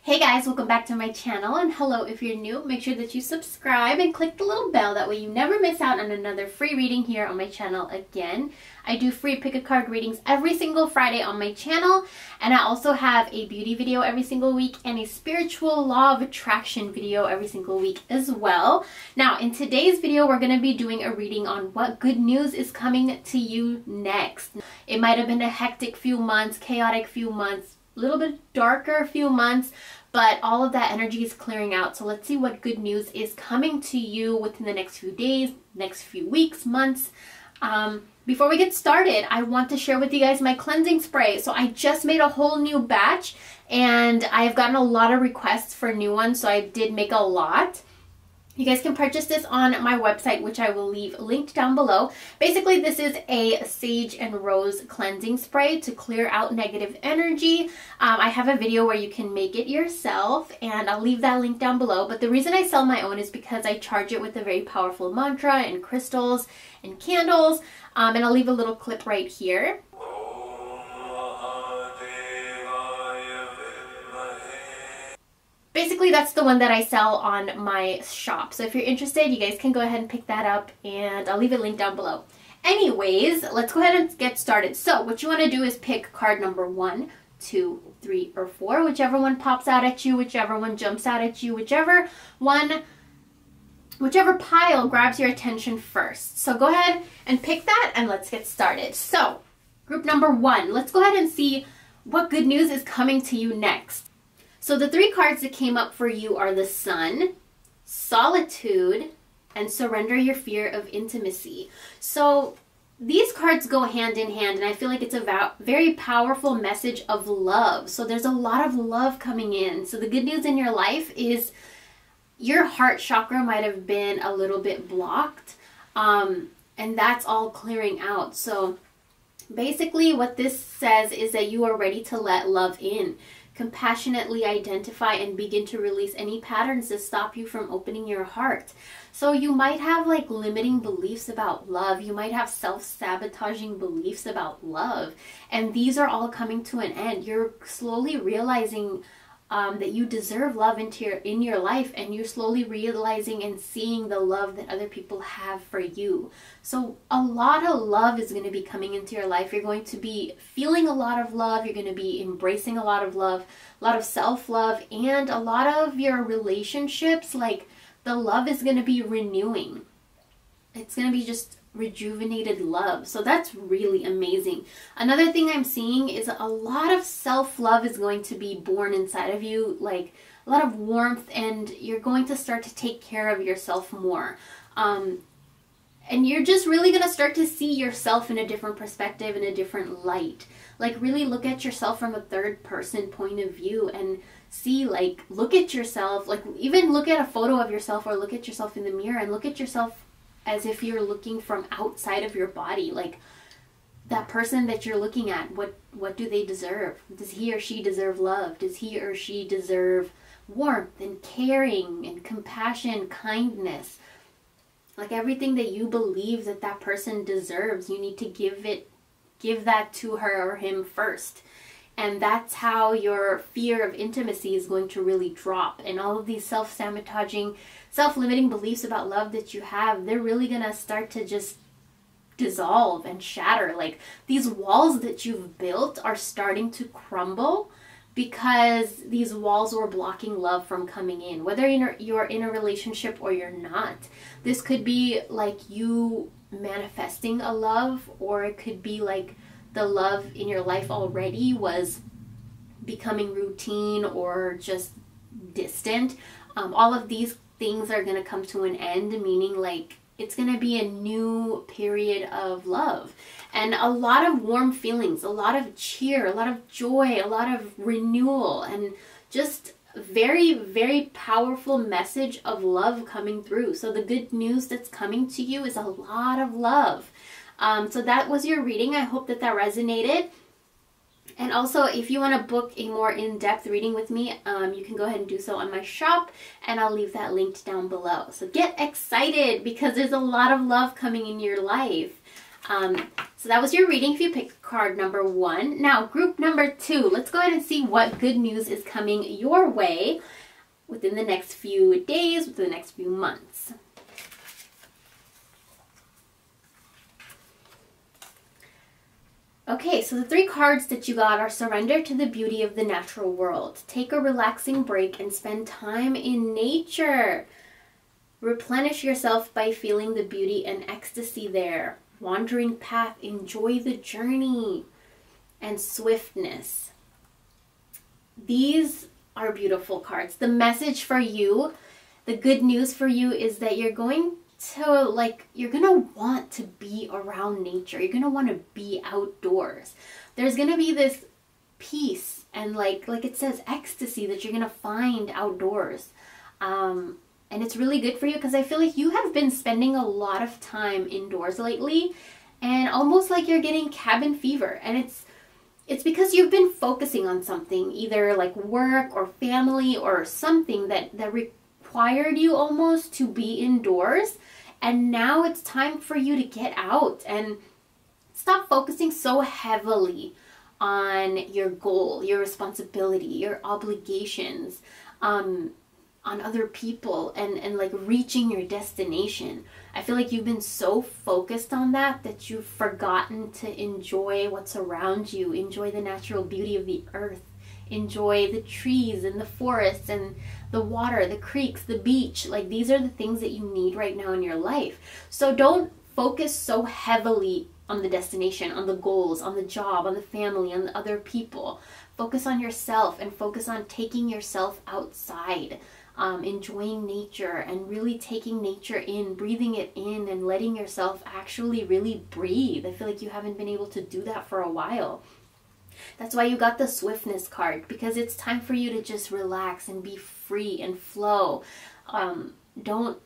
Hey guys, welcome back to my channel, and hello if you're new. Make sure that you subscribe and click the little bell, that way you never miss out on another free reading here on my channel again. I do free pick a card readings every single Friday on my channel, and I also have a beauty video every single week and a spiritual law of attraction video every single week as well. Now in today's video we're going to be doing a reading on what good news is coming to you next. It might have been a hectic few months, chaotic few months, a little bit darker few months, but all of that energy is clearing out. So let's see what good news is coming to you within the next few days, next few weeks, months. Before we get started, I want to share with you guys my cleansing spray. So I just made a whole new batch and I've gotten a lot of requests for new ones, so I did make a lot. You guys can purchase this on my website, which I will leave linked down below. Basically, this is a sage and rose cleansing spray to clear out negative energy. I have a video where you can make it yourself, and I'll leave that link down below. But the reason I sell my own is because I charge it with a very powerful mantra and crystals and candles. And I'll leave a little clip right here. Basically, that's the one that I sell on my shop. So if you're interested, you guys can go ahead and pick that up, and I'll leave a link down below. Anyways, let's go ahead and get started. So what you want to do is pick card number 1, 2, 3, or 4, whichever one pops out at you, whichever one jumps out at you, whichever pile grabs your attention first. So go ahead and pick that and let's get started. So group number 1, let's go ahead and see what good news is coming to you next. So the 3 cards that came up for you are the Sun, Solitude, and Surrender Your Fear of Intimacy. So these cards go hand in hand, and I feel like it's a very powerful message of love. So there's a lot of love coming in. So the good news in your life is your heart chakra might have been a little bit blocked, and that's all clearing out. So basically what this says is that you are ready to let love in. Compassionately identify and begin to release any patterns that stop you from opening your heart. So you might have like limiting beliefs about love. You might have self-sabotaging beliefs about love. And these are all coming to an end. You're slowly realizing that you deserve love in your life, and you're slowly realizing and seeing the love that other people have for you. So a lot of love is going to be coming into your life. You're going to be feeling a lot of love. You're going to be embracing a lot of love, a lot of self-love, and a lot of your relationships, like the love is going to be renewing. It's going to be just rejuvenated love. So that's really amazing. Another thing I'm seeing is a lot of self-love is going to be born inside of you, like a lot of warmth, and you're going to start to take care of yourself more. And you're just really going to start to see yourself in a different perspective, in a different light. Like really look at yourself from a third person point of view and see, like, look at yourself, like even look at a photo of yourself or look at yourself in the mirror and look at yourself as if you're looking from outside of your body. Like that person that you're looking at, what do they deserve? Does he or she deserve love? Does he or she deserve warmth and caring and compassion, kindness? Like everything that you believe that that person deserves, you need to give that to her or him first. And that's how your fear of intimacy is going to really drop. And all of these self-sabotaging, self-limiting beliefs about love that you have, they're really going to start to just dissolve and shatter. Like these walls that you've built are starting to crumble because these walls were blocking love from coming in. Whether you're in a relationship or you're not. This could be like you manifesting a love, or it could be like the love in your life already was becoming routine or just distant. All of these things are going to come to an end, meaning like it's going to be a new period of love and a lot of warm feelings, a lot of cheer, a lot of joy, a lot of renewal, and just very, very powerful message of love coming through. So the good news that's coming to you is a lot of love. So that was your reading. I hope that resonated. And also, if you want to book a more in-depth reading with me, you can go ahead and do so on my shop, and I'll leave that linked down below. So get excited because there's a lot of love coming in your life. So that was your reading if you picked card number 1. Now, group number 2, let's go ahead and see what good news is coming your way within the next few days, within the next few months. Okay, so the 3 cards that you got are surrender to the beauty of the natural world. Take a relaxing break and spend time in nature. Replenish yourself by feeling the beauty and ecstasy there. Wandering path, enjoy the journey. And swiftness. These are beautiful cards. The message for you, the good news for you is that you're going to want to be around nature. You're going to want to be outdoors. There's going to be this peace and like it says, ecstasy that you're going to find outdoors. And it's really good for you because I feel like you have been spending a lot of time indoors lately and almost like you're getting cabin fever. And it's because you've been focusing on something, either like work or family or something that required you almost to be indoors. And now it's time for you to get out and stop focusing so heavily on your goal, your responsibility, your obligations, on other people and like reaching your destination. I feel like you've been so focused on that you've forgotten to enjoy what's around you, enjoy the natural beauty of the earth, enjoy the trees and the forests and the water, the creeks, the beach. Like these are the things that you need right now in your life. So don't focus so heavily on the destination, on the goals, on the job, on the family, on the other people. Focus on yourself and focus on taking yourself outside. Enjoying nature and really taking nature in, breathing it in and letting yourself actually really breathe. I feel like you haven't been able to do that for a while. That's why you got the swiftness card, because it's time for you to just relax and be free and flow. Don't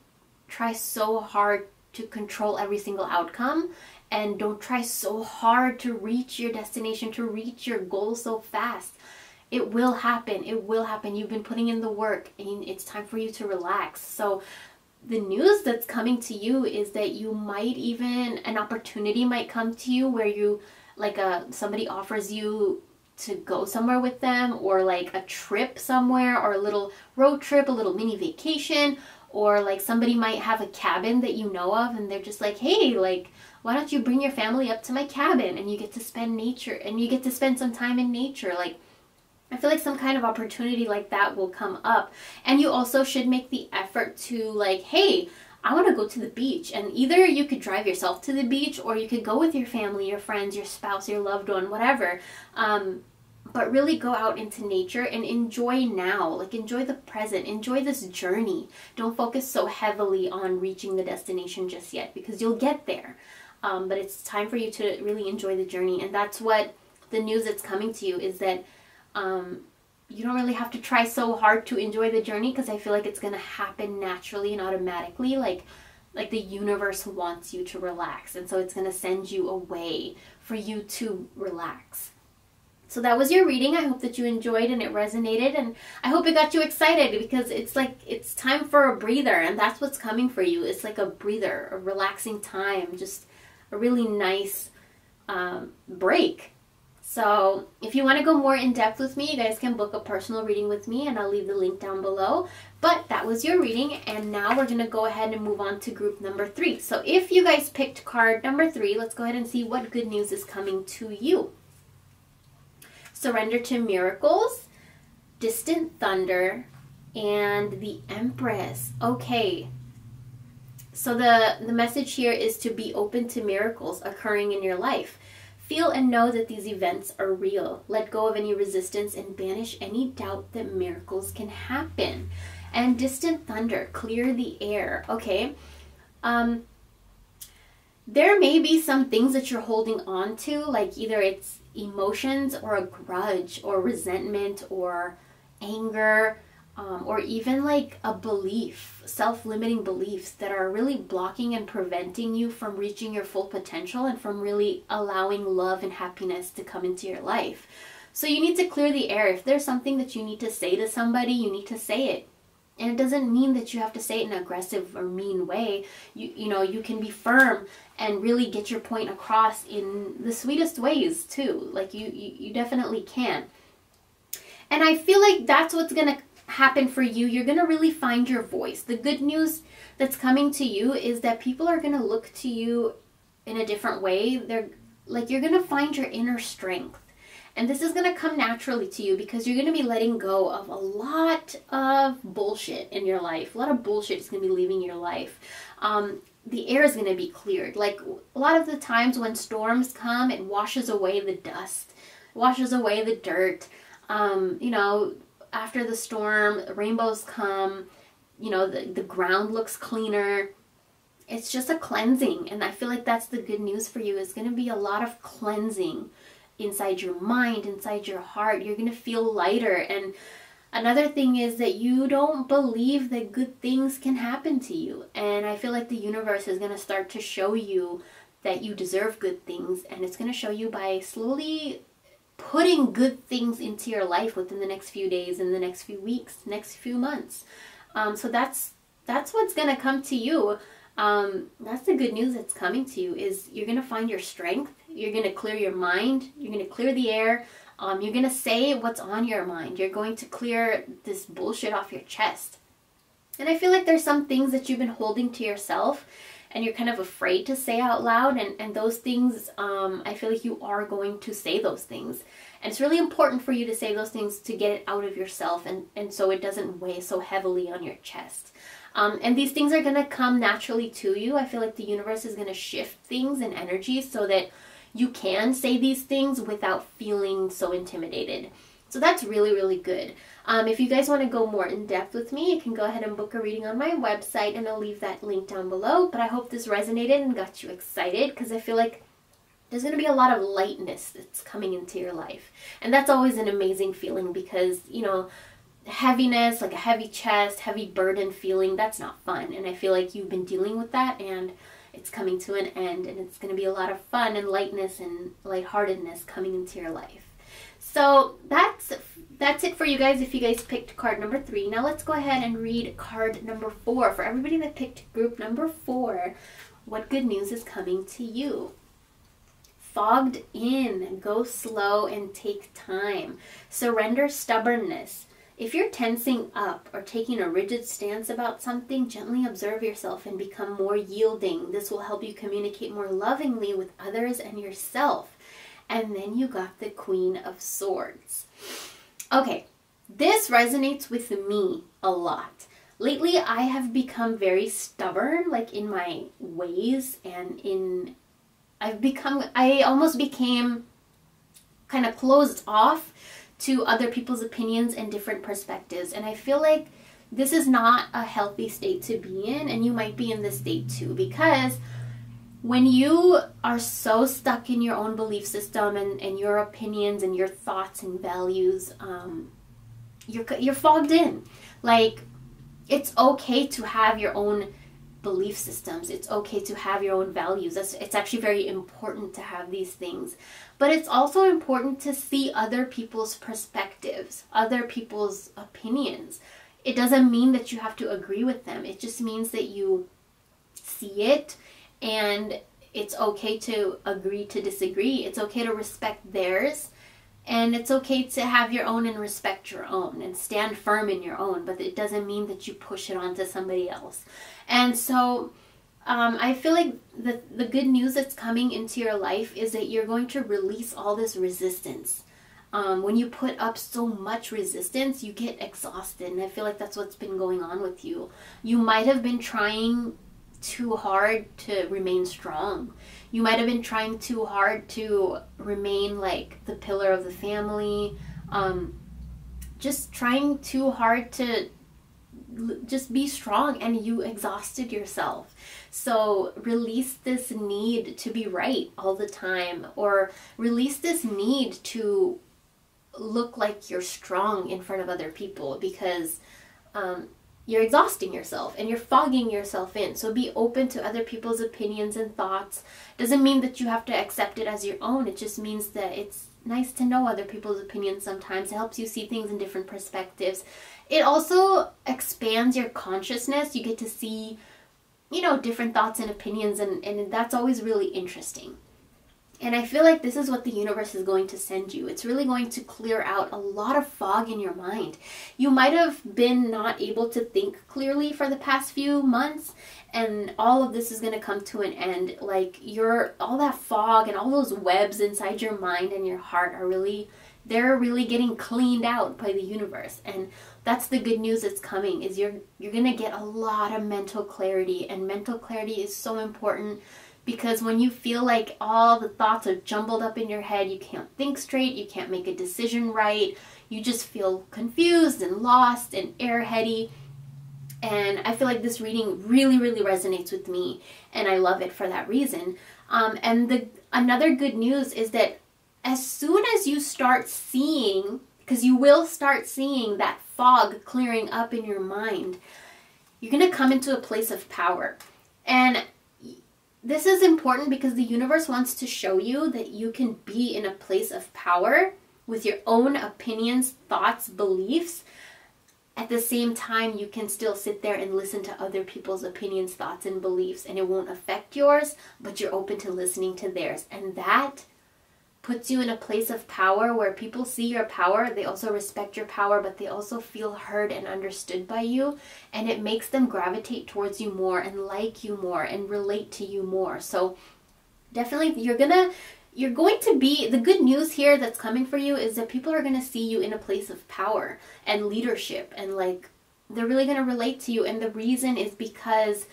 try so hard to control every single outcome, and don't try so hard to reach your destination, to reach your goal so fast. It will happen. It will happen. You've been putting in the work and it's time for you to relax. So the news that's coming to you is that you might an opportunity might come to you where you, somebody offers you to go somewhere with them, or like a trip somewhere, or a little road trip, a little mini vacation, or like somebody might have a cabin that you know of and they're just like, hey, like, why don't you bring your family up to my cabin and you get to spend some time in nature. Like, I feel like some kind of opportunity like that will come up. And you also should make the effort to like, hey, I want to go to the beach. And either you could drive yourself to the beach, or you could go with your family, your friends, your spouse, your loved one, whatever. But really go out into nature and enjoy now. Like, enjoy the present. Enjoy this journey. Don't focus so heavily on reaching the destination just yet, because you'll get there. But it's time for you to really enjoy the journey. And that's what the news that's coming to you is, that you don't really have to try so hard to enjoy the journey, because I feel like it's going to happen naturally and automatically. Like the universe wants you to relax, and so it's going to send you a way for you to relax. So that was your reading. I hope that you enjoyed and it resonated, and I hope it got you excited, because it's time for a breather, and that's what's coming for you. It's like a breather, a relaxing time, just a really nice break. So if you want to go more in depth with me, you guys can book a personal reading with me, and I'll leave the link down below. But that was your reading, and now we're going to go ahead and move on to group number 3. So if you guys picked card number 3, let's go ahead and see what good news is coming to you. Surrender to miracles, distant thunder, and the Empress. Okay. So the message here is to be open to miracles occurring in your life. Feel and know that these events are real. Let go of any resistance and banish any doubt that miracles can happen. And distant thunder, clear the air. Okay. There may be some things that you're holding on to, like either it's emotions or a grudge or resentment or anger, or even like a belief, self-limiting beliefs that are really blocking and preventing you from reaching your full potential and from really allowing love and happiness to come into your life. So you need to clear the air. If there's something that you need to say to somebody, you need to say it. And it doesn't mean that you have to say it in an aggressive or mean way. You know, you can be firm and really get your point across in the sweetest ways too. Like you definitely can. And I feel like that's what's going to happen for you. You're going to really find your voice. The good news that's coming to you is that people are going to look to you in a different way. You're going to find your inner strength. And this is going to come naturally to you because you're going to be letting go of a lot of bullshit in your life. A lot of bullshit is going to be leaving your life. The air is going to be cleared. Like a lot of the times when storms come, it washes away the dust, washes away the dirt. You know, after the storm, rainbows come, you know, the ground looks cleaner. It's just a cleansing. And I feel like that's the good news for you. It's going to be a lot of cleansing inside your mind, inside your heart. You're going to feel lighter. And another thing is that you don't believe that good things can happen to you. And I feel like the universe is going to start to show you that you deserve good things. And it's going to show you by slowly putting good things into your life within the next few days, in the next few weeks, next few months. So that's what's going to come to you. That's the good news that's coming to you, is you're going to find your strength. You're going to clear your mind. You're going to clear the air. You're going to say what's on your mind. You're going to clear this bullshit off your chest. And I feel like there's some things that you've been holding to yourself and you're kind of afraid to say out loud. And those things, I feel like you are going to say those things. And it's really important for you to say those things to get it out of yourself and so it doesn't weigh so heavily on your chest. And these things are going to come naturally to you. I feel like the universe is going to shift things and energy so that you can say these things without feeling so intimidated. So that's really, really good. If you guys want to go more in depth with me, you can go ahead and book a reading on my website and I'll leave that link down below. But I hope this resonated and got you excited because I feel like there's going to be a lot of lightness that's coming into your life. And that's always an amazing feeling because, you know, heaviness, like a heavy chest, heavy burden feeling, that's not fun. And I feel like you've been dealing with that and it's coming to an end and it's going to be a lot of fun and lightness and lightheartedness coming into your life. So that's it for you guys if you guys picked card number 3. Now let's go ahead and read card number 4. For everybody that picked group number 4, what good news is coming to you? Fogged in, go slow and take time. Surrender stubbornness. If you're tensing up or taking a rigid stance about something, gently observe yourself and become more yielding. This will help you communicate more lovingly with others and yourself. And then you got the Queen of Swords. Okay, this resonates with me a lot. Lately, I have become very stubborn, like in my ways and I almost became kind of closed off to other people's opinions and different perspectives. And I feel like this is not a healthy state to be in, and you might be in this state too, because when you are so stuck in your own belief system and your opinions and your thoughts and values, you're fogged in. Like, it's okay to have your own belief systems. It's okay to have your own values. It's actually very important to have these things. But it's also important to see other people's perspectives, other people's opinions. It doesn't mean that you have to agree with them. It just means that you see it and it's okay to agree to disagree. It's okay to respect theirs. And it's okay to have your own and respect your own and stand firm in your own, but it doesn't mean that you push it onto somebody else. And so I feel like the good news that's coming into your life is that you're going to release all this resistance. When you put up so much resistance, you get exhausted. And I feel like that's what's been going on with you. You might have been trying too hard to remain strong. You might have been trying too hard to remain like the pillar of the family. Just trying too hard to just be strong, and you exhausted yourself. So release this need to be right all the time, or release this need to look like you're strong in front of other people, because you're exhausting yourself and you're fogging yourself in. So be open to other people's opinions and thoughts. Doesn't mean that you have to accept it as your own. It just means that it's nice to know other people's opinions sometimes. It helps you see things in different perspectives. It also expands your consciousness. You get to see, you know, different thoughts and opinions, and that's always really interesting. And I feel like this is what the universe is going to send you. It's really going to clear out a lot of fog in your mind. You might have been not able to think clearly for the past few months, and all of this is going to come to an end. Like all that fog and all those webs inside your mind and your heart they're really getting cleaned out by the universe. And that's the good news that's coming, is you're going to get a lot of mental clarity. And mental clarity is so important, because when you feel like all the thoughts are jumbled up in your head, you can't think straight, you can't make a decision right, you just feel confused and lost and airheady. And I feel like this reading really, really resonates with me, and I love it for that reason. Another good news is that as soon as you start seeing, because you will start seeing that fog clearing up in your mind, you're going to come into a place of power. And this is important because the universe wants to show you that you can be in a place of power with your own opinions, thoughts, beliefs. At the same time, you can still sit there and listen to other people's opinions, thoughts, and beliefs, and it won't affect yours, but you're open to listening to theirs. And that puts you in a place of power where people see your power, they also respect your power, but they also feel heard and understood by you, and it makes them gravitate towards you more and like you more and relate to you more. So definitely you're going to be, the good news here that's coming for you is that people are going to see you in a place of power and leadership, and like they're really going to relate to you. And the reason is because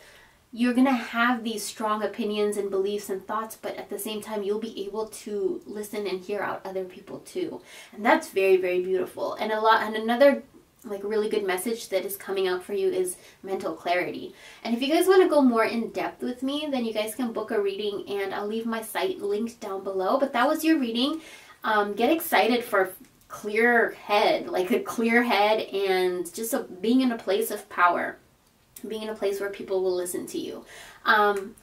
you're going to have these strong opinions and beliefs and thoughts, but at the same time, you'll be able to listen and hear out other people too. And that's very, very beautiful. And another like really good message that is coming out for you is mental clarity. And if you guys want to go more in depth with me, then you guys can book a reading, and I'll leave my site linked down below. But that was your reading. Get excited for clear head, like a clear head, and just being in a place of power. Being in a place where people will listen to you.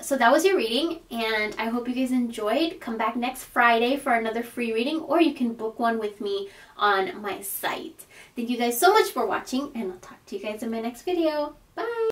So that was your reading, and I hope you guys enjoyed. Come back next Friday for another free reading, or you can book one with me on my site. Thank you guys so much for watching, and I'll talk to you guys in my next video. Bye!